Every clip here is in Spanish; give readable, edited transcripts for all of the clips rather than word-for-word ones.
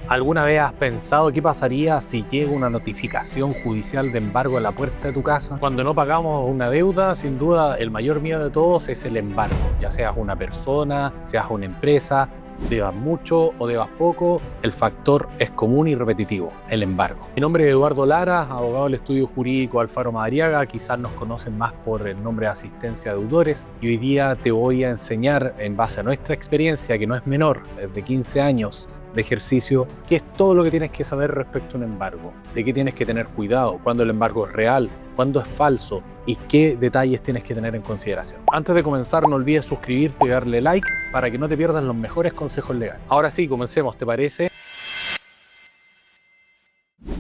¿Alguna vez has pensado qué pasaría si llega una notificación judicial de embargo a la puerta de tu casa? Cuando no pagamos una deuda, sin duda el mayor miedo de todos es el embargo. Ya seas una persona, seas una empresa, debas mucho o debas poco, el factor es común y repetitivo, el embargo. Mi nombre es Eduardo Lara, abogado del estudio jurídico Alfaro Madariaga, quizás nos conocen más por el nombre de asistencia a deudores, y hoy día te voy a enseñar, en base a nuestra experiencia, que no es menor, es de 15 años de ejercicio, qué es todo lo que tienes que saber respecto a un embargo, de qué tienes que tener cuidado, cuándo el embargo es real, cuándo es falso y qué detalles tienes que tener en consideración. Antes de comenzar, no olvides suscribirte y darle like para que no te pierdas los mejores consejos legales. Ahora sí, comencemos, ¿te parece?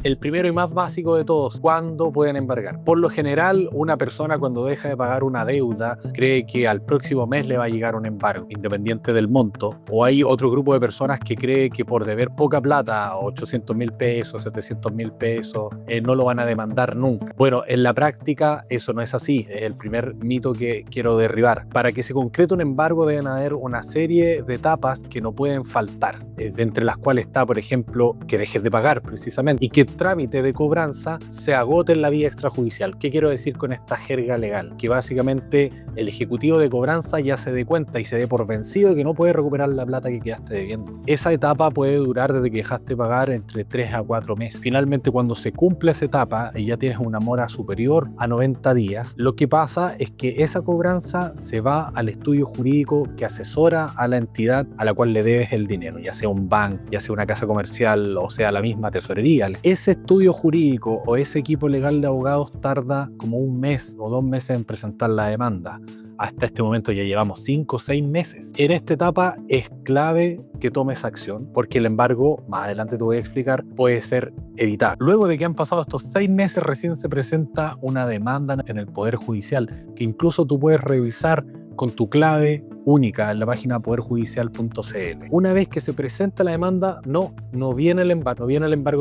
El primero y más básico de todos, ¿cuándo pueden embargar? Por lo general, una persona cuando deja de pagar una deuda cree que al próximo mes le va a llegar un embargo, independiente del monto. O hay otro grupo de personas que cree que por deber poca plata, 800.000 pesos, 700.000 pesos, no lo van a demandar nunca. Bueno, en la práctica eso no es así, es el primer mito que quiero derribar. Para que se concrete un embargo deben haber una serie de etapas que no pueden faltar, entre las cuales está, por ejemplo, que dejes de pagar precisamente y que trámite de cobranza se agote en la vía extrajudicial. ¿Qué quiero decir con esta jerga legal? Que básicamente el ejecutivo de cobranza ya se dé cuenta y se dé por vencido de que no puede recuperar la plata que quedaste debiendo. Esa etapa puede durar desde que dejaste de pagar entre 3 a 4 meses. Finalmente, cuando se cumple esa etapa y ya tienes una mora superior a 90 días, lo que pasa es que esa cobranza se va al estudio jurídico que asesora a la entidad a la cual le debes el dinero, ya sea un banco, ya sea una casa comercial o sea la misma tesorería. Ese estudio jurídico o ese equipo legal de abogados tarda como 1 mes o 2 meses en presentar la demanda. Hasta este momento ya llevamos 5 o 6 meses. En esta etapa es clave que tomes acción porque el embargo, más adelante te voy a explicar, puede ser evitado. Luego de que han pasado estos 6 meses recién se presenta una demanda en el Poder Judicial que incluso tú puedes revisar con tu clave única en la página poderjudicial.cl. Una vez que se presenta la demanda, no viene el embargo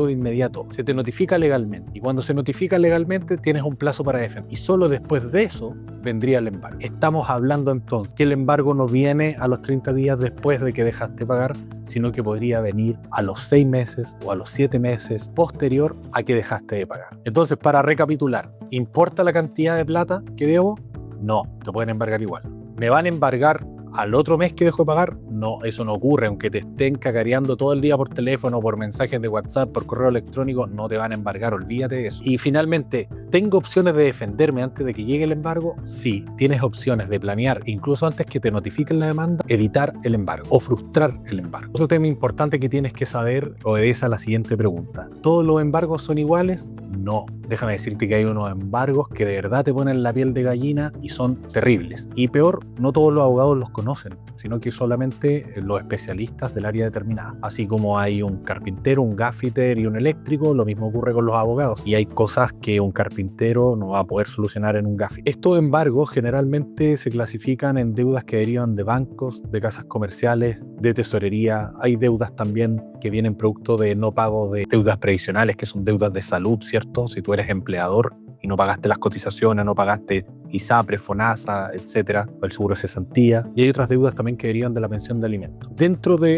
de inmediato, se te notifica legalmente y cuando se notifica legalmente tienes un plazo para defender y solo después de eso vendría el embargo. Estamos hablando entonces que el embargo no viene a los 30 días después de que dejaste pagar, sino que podría venir a los 6 meses o a los 7 meses posterior a que dejaste de pagar. Entonces, para recapitular, ¿importa la cantidad de plata que debo? No, te pueden embargar igual. ¿Me van a embargar al otro mes que dejo de pagar? No, eso no ocurre. Aunque te estén cacareando todo el día por teléfono, por mensajes de WhatsApp, por correo electrónico, no te van a embargar, olvídate de eso. Y finalmente, ¿tengo opciones de defenderme antes de que llegue el embargo? Sí, tienes opciones de planear, incluso antes que te notifiquen la demanda, evitar el embargo o frustrar el embargo. Otro tema importante que tienes que saber obedece a la siguiente pregunta. ¿Todos los embargos son iguales? No. Déjame decirte que hay unos embargos que de verdad te ponen la piel de gallina y son terribles. Y peor, no todos los abogados los conocen, sino que solamente los especialistas del área determinada. Así como hay un carpintero, un gaffiter y un eléctrico, lo mismo ocurre con los abogados. Y hay cosas que un carpintero no va a poder solucionar en un gaffiter. Estos embargos generalmente se clasifican en deudas que derivan de bancos, de casas comerciales, de tesorería. Hay deudas también que vienen producto de no pago de deudas previsionales, que son deudas de salud, ¿cierto? Si tú eres empleador y no pagaste las cotizaciones, no pagaste ISAPRE, FONASA, etcétera, o el seguro de cesantía. Y hay otras deudas también que derivan de la pensión de alimentos.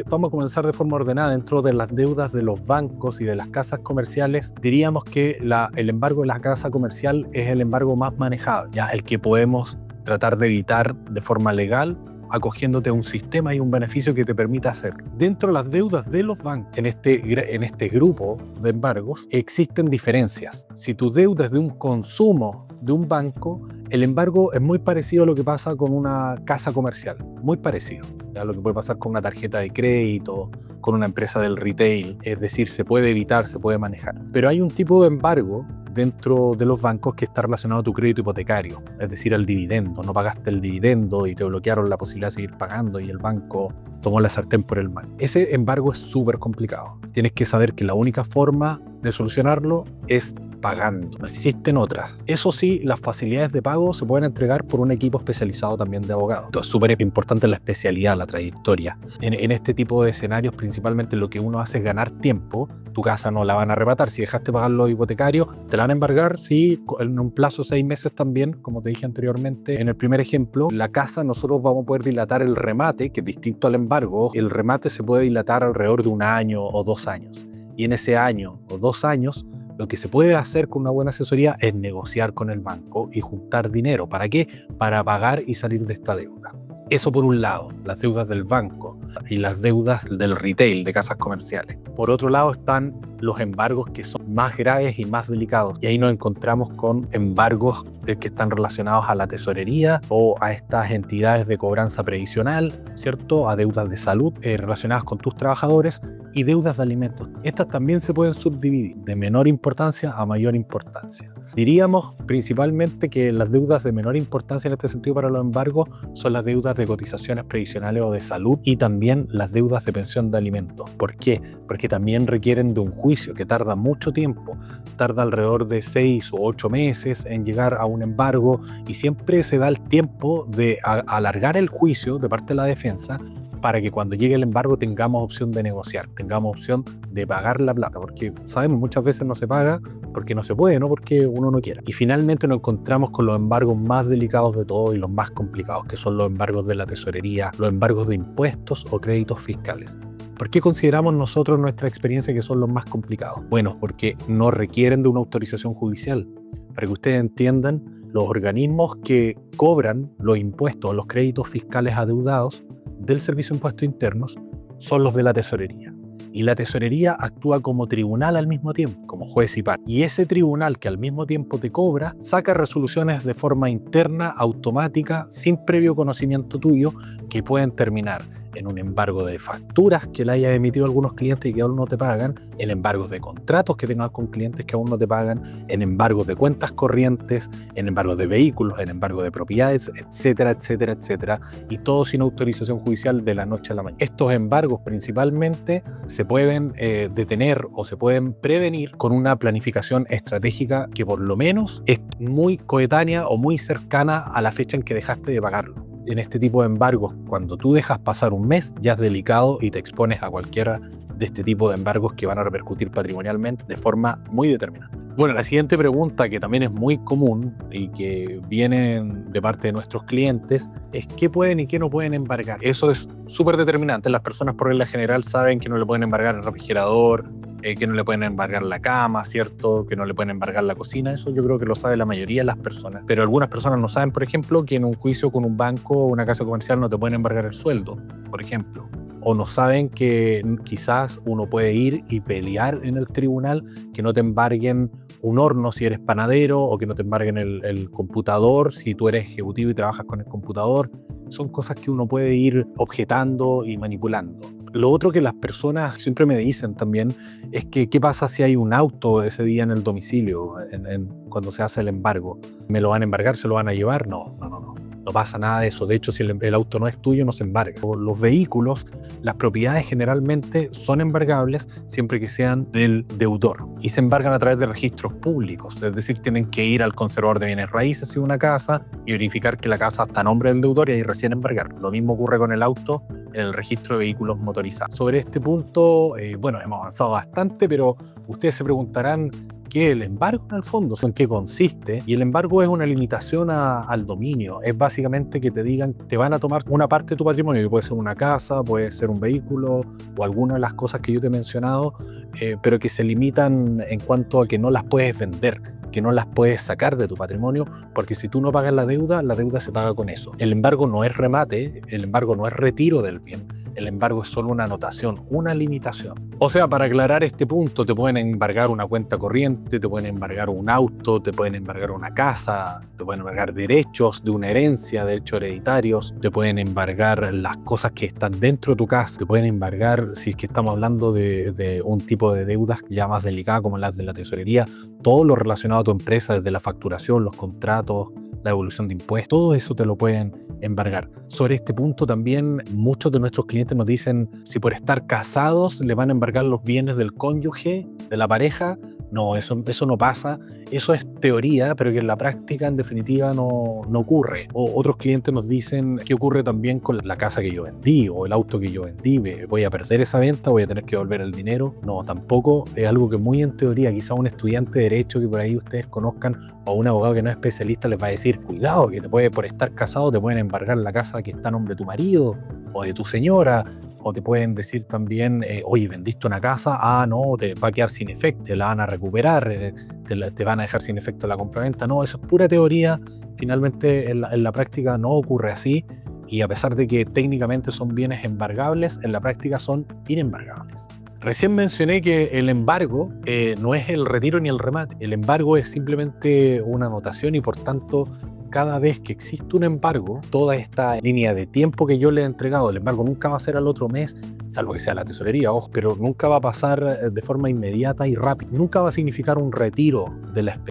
Vamos a comenzar de forma ordenada, dentro de las deudas de los bancos y de las casas comerciales, diríamos que el embargo de la casa comercial es el embargo más manejable, ya el que podemos tratar de evitar de forma legal, acogiéndote a un sistema y un beneficio que te permita hacerlo. Dentro de las deudas de los bancos, en este grupo de embargos, existen diferencias. Si tu deuda es de un consumo de un banco, el embargo es muy parecido a lo que pasa con una casa comercial, muy parecido a lo que puede pasar con una tarjeta de crédito, con una empresa del retail, es decir, se puede evitar, se puede manejar. Pero hay un tipo de embargo dentro de los bancos que está relacionado a tu crédito hipotecario, es decir, al dividendo. No pagaste el dividendo y te bloquearon la posibilidad de seguir pagando y el banco tomó la sartén por el mango. Ese embargo es súper complicado. Tienes que saber que la única forma de solucionarlo es pagando. No existen otras. Eso sí, las facilidades de pago se pueden entregar por un equipo especializado también de abogados. Esto es súper importante, la especialidad, la trayectoria. En este tipo de escenarios, principalmente lo que uno hace es ganar tiempo. Tu casa no la van a arrebatar. Si dejaste pagar los hipotecarios, te la van a embargar, sí, en un plazo de 6 meses también, como te dije anteriormente. En el primer ejemplo, la casa nosotros vamos a poder dilatar el remate, que es distinto al embargo. El remate se puede dilatar alrededor de 1 año o 2 años. Y en ese año o 2 años, lo que se puede hacer con una buena asesoría es negociar con el banco y juntar dinero. ¿Para qué? Para pagar y salir de esta deuda. Eso por un lado, las deudas del banco y las deudas del retail, de casas comerciales. Por otro lado están los embargos que son más graves y más delicados. Y ahí nos encontramos con embargos que están relacionados a la tesorería o a estas entidades de cobranza previsional, ¿cierto? A deudas de salud relacionadas con tus trabajadores y deudas de alimentos. Estas también se pueden subdividir de menor importancia a mayor importancia. Diríamos principalmente que las deudas de menor importancia en este sentido para los embargos son las deudas de cotizaciones previsionales o de salud y también las deudas de pensión de alimentos. ¿Por qué? Porque también requieren de un juicio que tarda mucho tiempo, tarda alrededor de 6 o 8 meses en llegar a un embargo y siempre se da el tiempo de alargar el juicio de parte de la defensa para que cuando llegue el embargo tengamos opción de negociar, tengamos opción de pagar la plata, porque sabemos muchas veces no se paga porque no se puede, no porque uno no quiera. Y finalmente nos encontramos con los embargos más delicados de todos y los más complicados, que son los embargos de la tesorería, los embargos de impuestos o créditos fiscales. ¿Por qué consideramos nosotros nuestra experiencia que son los más complicados? Bueno, porque no requieren de una autorización judicial. Para que ustedes entiendan, los organismos que cobran los impuestos o los créditos fiscales adeudados del Servicio de Impuestos Internos son los de la tesorería. Y la tesorería actúa como tribunal al mismo tiempo, como juez y parte. Y ese tribunal que al mismo tiempo te cobra, saca resoluciones de forma interna, automática, sin previo conocimiento tuyo, que pueden terminar en un embargo de facturas que le haya emitido algunos clientes y que aún no te pagan, en embargos de contratos que tengas con clientes que aún no te pagan, en embargos de cuentas corrientes, en embargos de vehículos, en embargos de propiedades, etcétera, etcétera, etcétera, y todo sin autorización judicial de la noche a la mañana. Estos embargos principalmente se pueden detener o se pueden prevenir con una planificación estratégica que por lo menos es muy coetánea o muy cercana a la fecha en que dejaste de pagarlo. En este tipo de embargos, cuando tú dejas pasar un mes, ya es delicado y te expones a cualquiera de este tipo de embargos que van a repercutir patrimonialmente de forma muy determinante. Bueno, la siguiente pregunta, que también es muy común y que viene de parte de nuestros clientes, es qué pueden y qué no pueden embargar. Eso es súper determinante. Las personas por regla general saben que no le pueden embargar el refrigerador, que no le pueden embargar la cama, ¿cierto? Que no le pueden embargar la cocina. Eso yo creo que lo sabe la mayoría de las personas. Pero algunas personas no saben, por ejemplo, que en un juicio con un banco o una casa comercial no te pueden embargar el sueldo, por ejemplo. O no saben que quizás uno puede ir y pelear en el tribunal que no te embarguen un horno si eres panadero, o que no te embarguen el computador si tú eres ejecutivo y trabajas con el computador. Son cosas que uno puede ir objetando y manipulando. Lo otro que las personas siempre me dicen también es que qué pasa si hay un auto ese día en el domicilio, cuando se hace el embargo. ¿Me lo van a embargar? ¿Se lo van a llevar? No. No pasa nada de eso. De hecho, si el auto no es tuyo, no se embarga. Los vehículos, las propiedades generalmente son embargables siempre que sean del deudor. Y se embargan a través de registros públicos. Es decir, tienen que ir al conservador de bienes raíces de una casa y verificar que la casa está a nombre del deudor y ahí recién embargar. Lo mismo ocurre con el auto en el registro de vehículos motorizados. Sobre este punto, bueno, hemos avanzado bastante, pero ustedes se preguntarán, ¿qué es el embargo en el fondo? ¿En qué consiste? Y el embargo es una limitación al dominio. Es básicamente que te digan, te van a tomar una parte de tu patrimonio, que puede ser una casa, puede ser un vehículo o alguna de las cosas que yo te he mencionado, pero que se limitan en cuanto a que no las puedes vender, que no las puedes sacar de tu patrimonio, porque si tú no pagas la deuda se paga con eso. El embargo no es remate, el embargo no es retiro del bien, el embargo es solo una anotación, una limitación. O sea, para aclarar este punto, te pueden embargar una cuenta corriente, te pueden embargar un auto, te pueden embargar una casa, te pueden embargar derechos de una herencia, derechos hereditarios, te pueden embargar las cosas que están dentro de tu casa, te pueden embargar, si es que estamos hablando de un tipo de deudas ya más delicada como las de la tesorería, todo lo relacionado a tu empresa, desde la facturación, los contratos, la devolución de impuestos, todo eso te lo pueden embargar. Sobre este punto también muchos de nuestros clientes nos dicen si por estar casados le van a embargar los bienes del cónyuge, de la pareja, No, eso no pasa, eso es teoría, pero que en la práctica en definitiva no ocurre. O otros clientes nos dicen qué ocurre también con la casa que yo vendí o el auto que yo vendí, voy a perder esa venta, voy a tener que devolver el dinero. No, tampoco, es algo que muy en teoría, quizá un estudiante de derecho que por ahí ustedes conozcan o un abogado que no es especialista les va a decir, cuidado, que por estar casado te pueden embargar la casa que está a nombre de tu marido o de tu señora. O te pueden decir también, oye, vendiste una casa, no, te va a quedar sin efecto, te la van a recuperar, te van a dejar sin efecto la compraventa. No, eso es pura teoría. Finalmente en la práctica no ocurre así, y a pesar de que técnicamente son bienes embargables, en la práctica son inembargables. Recién mencioné que el embargo no es el retiro ni el remate. El embargo es simplemente una anotación y por tanto cada vez que existe un embargo, toda esta línea de tiempo que yo le he entregado, el embargo nunca va a ser al otro mes, salvo que sea la tesorería, ojo, pero nunca va a pasar de forma inmediata y rápida. Nunca va a significar un retiro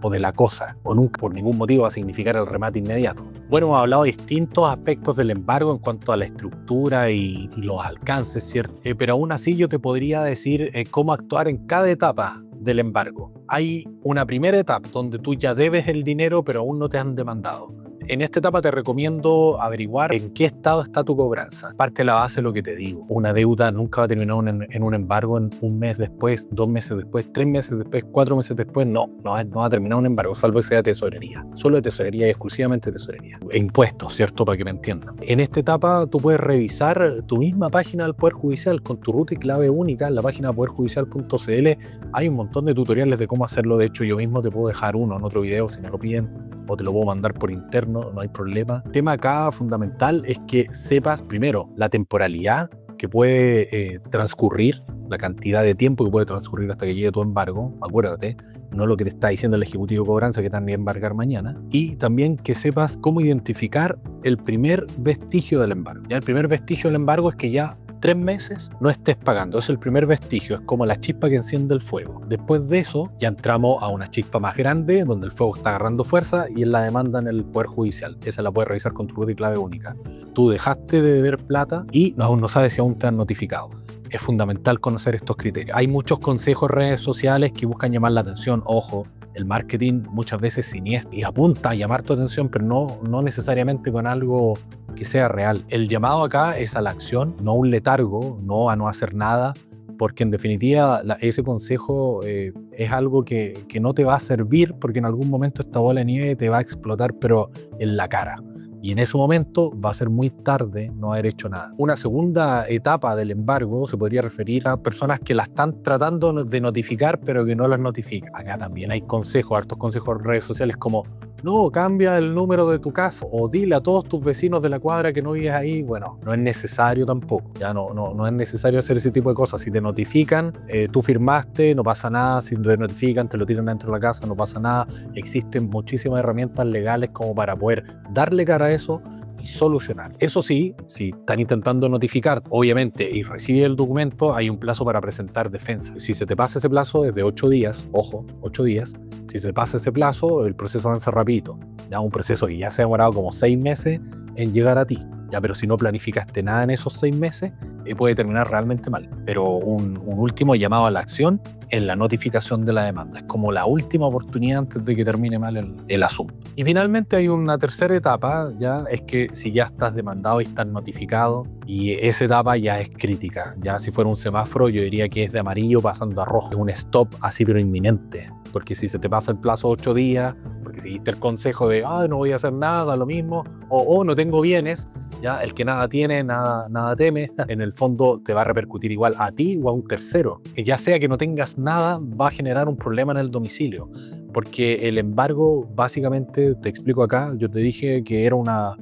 o de la cosa, o nunca por ningún motivo va a significar el remate inmediato. Bueno, hemos hablado de distintos aspectos del embargo en cuanto a la estructura y los alcances, ¿cierto? Pero aún así yo te podría decir cómo actuar en cada etapa del embargo. Hay una primera etapa donde tú ya debes el dinero pero aún no te han demandado. En esta etapa te recomiendo averiguar en qué estado está tu cobranza. Parte de la base de lo que te digo. Una deuda nunca va a terminar en un embargo en un mes después, 2 meses después, 3 meses después, 4 meses después. No va a terminar un embargo, salvo que sea tesorería. Solo de tesorería y exclusivamente tesorería. E impuestos, ¿cierto? Para que me entiendan. En esta etapa tú puedes revisar tu misma página del Poder Judicial con tu ruta y clave única. En la página poderjudicial.cl hay un montón de tutoriales de cómo hacerlo. De hecho, yo mismo te puedo dejar uno en otro video si me lo piden, o te lo puedo mandar por interno, no hay problema. El tema acá fundamental es que sepas primero la temporalidad que puede transcurrir, la cantidad de tiempo que puede transcurrir hasta que llegue tu embargo. Acuérdate, no lo que te está diciendo el ejecutivo de cobranza que te van a embargar mañana. Y también que sepas cómo identificar el primer vestigio del embargo. Ya el primer vestigio del embargo es que ya 3 meses no estés pagando. Es el primer vestigio, es como la chispa que enciende el fuego. Después de eso ya entramos a una chispa más grande donde el fuego está agarrando fuerza y es la demanda en el Poder Judicial. Esa la puedes revisar con tu ruta y clave única. Tú dejaste de deber plata y aún no sabes si aún te han notificado. Es fundamental conocer estos criterios. Hay muchos consejos en redes sociales que buscan llamar la atención. Ojo, el marketing muchas veces siniestro y apunta a llamar tu atención, pero no necesariamente con algo que sea real. El llamado acá es a la acción, no un letargo, no a no hacer nada, porque en definitiva ese consejo es algo que no te va a servir, porque en algún momento esta bola de nieve te va a explotar, pero en la cara. Y en ese momento va a ser muy tarde no haber hecho nada. Una segunda etapa del embargo se podría referir a personas que la están tratando de notificar, pero que no las notifican. Acá también hay consejos, hartos consejos en redes sociales como no, cambia el número de tu casa o dile a todos tus vecinos de la cuadra que no vives ahí. Bueno, no es necesario tampoco. Ya no es necesario hacer ese tipo de cosas. Si te notifican, tú firmaste, no pasa nada. Si te notifican, te lo tiran dentro de la casa, no pasa nada. Existen muchísimas herramientas legales como para poder darle cara a eso y solucionar. Eso sí, si están intentando notificar, obviamente, y recibe el documento, hay un plazo para presentar defensa. Si se te pasa ese plazo, es de 8 días, ojo, 8 días. Si se pasa ese plazo, el proceso avanza rapidito. Ya un proceso que ya se ha demorado como 6 meses en llegar a ti. Ya, pero si no planificaste nada en esos 6 meses, puede terminar realmente mal. Pero un último llamado a la acción en la notificación de la demanda. Es como la última oportunidad antes de que termine mal el asunto. Y finalmente hay una tercera etapa, ya es que si ya estás demandado y estás notificado, y esa etapa ya es crítica. Ya si fuera un semáforo, yo diría que es de amarillo pasando a rojo. Es un stop así pero inminente. Porque si se te pasa el plazo 8 días, porque seguiste el consejo de no voy a hacer nada, lo mismo, o no tengo bienes, ya el que nada tiene, nada teme, en el fondo te va a repercutir igual a ti o a un tercero. Ya sea que no tengas nada, va a generar un problema en el domicilio, porque el embargo, básicamente, te explico acá, yo te dije que era una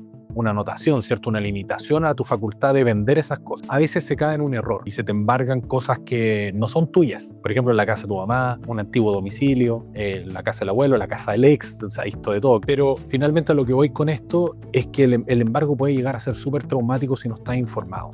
anotación, ¿cierto? Una limitación a tu facultad de vender esas cosas. A veces se cae en un error y se te embargan cosas que no son tuyas. Por ejemplo, la casa de tu mamá, un antiguo domicilio, la casa del abuelo, la casa del ex, o sea, esto de todo. Pero finalmente a lo que voy con esto es que el embargo puede llegar a ser súper traumático si no estás informado.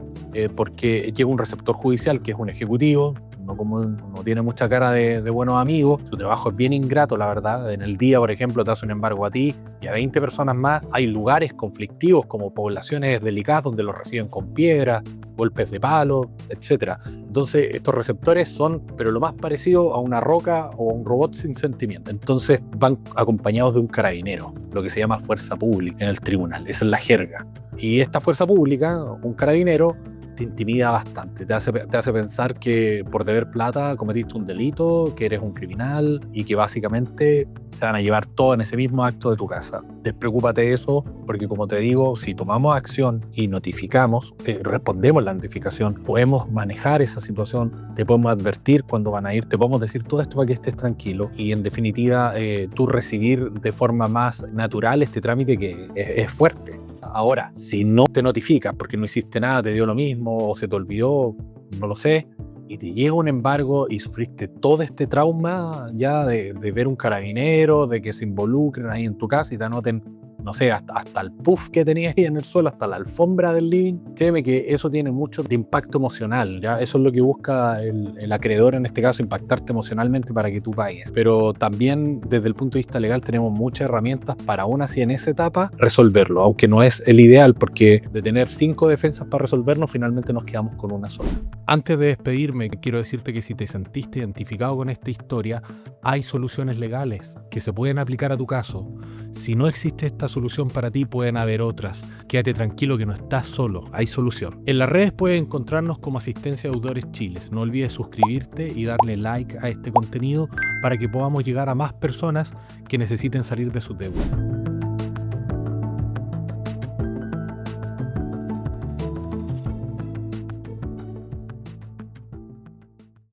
Porque llega un receptor judicial que es un ejecutivo, no tiene mucha cara de buenos amigos, su trabajo es bien ingrato, la verdad. En el día, por ejemplo, te hace un embargo a ti y a 20 personas más. Hay lugares conflictivos como poblaciones delicadas donde los reciben con piedras, golpes de palo, etc. Entonces estos receptores son, pero lo más parecido a una roca o a un robot sin sentimiento. Entonces van acompañados de un carabinero, lo que se llama fuerza pública en el tribunal, esa es la jerga. Y esta fuerza pública, un carabinero, te intimida bastante, te hace pensar que por deber plata cometiste un delito, que eres un criminal y que básicamente se van a llevar todo en ese mismo acto de tu casa. Despreocúpate de eso, porque como te digo, si tomamos acción y notificamos, respondemos la notificación, podemos manejar esa situación, te podemos advertir cuando van a ir, te podemos decir todo esto para que estés tranquilo y en definitiva tú recibir de forma más natural este trámite que es fuerte. Ahora, si no te notificas porque no hiciste nada, te dio lo mismo o se te olvidó, no lo sé, y te llega un embargo y sufriste todo este trauma ya de ver un carabinero, de que se involucren ahí en tu casa y te anoten, no sé, hasta el puff que tenías ahí en el suelo, hasta la alfombra del living, créeme que eso tiene mucho de impacto emocional, ¿ya? Eso es lo que busca el acreedor en este caso, impactarte emocionalmente para que tú pagues. Pero también desde el punto de vista legal tenemos muchas herramientas para aún así en esa etapa resolverlo, aunque no es el ideal porque de tener 5 defensas para resolverlo, finalmente nos quedamos con una sola. Antes de despedirme, quiero decirte que si te sentiste identificado con esta historia, hay soluciones legales que se pueden aplicar a tu caso. Si no existe esta solución para ti, pueden haber otras. Quédate tranquilo que no estás solo, hay solución. En las redes puedes encontrarnos como Asistencia de Autores Chiles. No olvides suscribirte y darle like a este contenido para que podamos llegar a más personas que necesiten salir de su deuda.